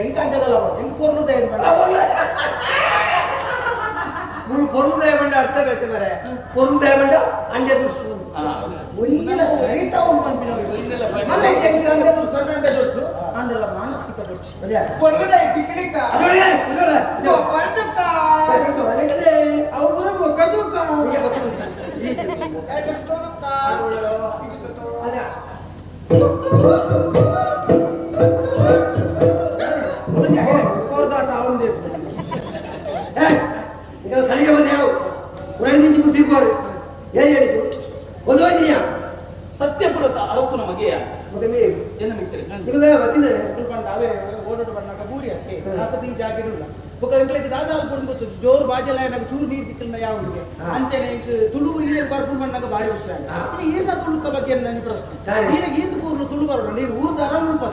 ಎಂಕ ಅಂಜಲ್ಲ ಎಂಕ ಪೊರ್ಲುದೇ ಮುಳು ಪೊರ್ಲುದೇ ಬಂಡ ಅರ್ಥ ಬೇಕು ಮರೆ ಪೊರ್ಲುದೇ ಬಂಡ ಅಂಡೆ ದುರ್ಸು ಒಂದಿನ ಸಹಿತ ಮಲ್ಲ ಎಂಕ ಅಂಡೆ ದುರ್ಸು ಅಂಡೆ ದುರ್ಸು ಅಂಡಲ್ಲ ಮಾನಸಿಕ ಬಡ್ಚಿ ಪೊರ್ಲುದೇ ಟಿಕಿಡಿಕ ಅವರು ಕಜುಕ ಸಲಿಗೆ ಬಂದ ಹೇಳು ಉರಣಿದಿಂಚಿ ತಿರ್ಕೋರು ಏನು ಹೇಳಿದ್ದು ಒಂದು ಹೋಯ್ತೀನಿಯಾ ಸತ್ಯಪುರದ ಅರಸನ ಮಗೆಯ ಮತ್ತೆ ಮೀರು ಜನ ಮಿತ್ರೆ ಬರ್ತಿದ್ದೇನೆ ಬಂದ ಅವೇ ಓಡಾಡು ಬಂದಾಗ ಬೂರಿ ಅತ್ತೆ ನಾಪತಿ ಜಾಗ ಇರಲ್ಲ ಬುಕ್ಕಂಕ್ಲೆಗೆ ದಾದಾಲ್ ಕೊಡು ಗೊತ್ತು ಜೋರು ಬಾಜಲ ನನಗೆ ಚೂರು ನೀರು ದಿಕ್ಕಲ್ಲ ಯಾವನಿಗೆ ಅಂಚೆನೆ ತುಳುವು ಈರೇನು ಬರ್ಪು ಮಣ್ಣಾಗ ಭಾರಿ ವಿಷಯ ಈರ್ನ ತುಳುತ್ತ ಬಗ್ಗೆ ನನ್ನ ಪ್ರಶ್ನೆ ಈಗ ಈತ ಪೂರ್ಣ ತುಳು ಬರೋಣ ನೀರು ಊರ್ದಾರ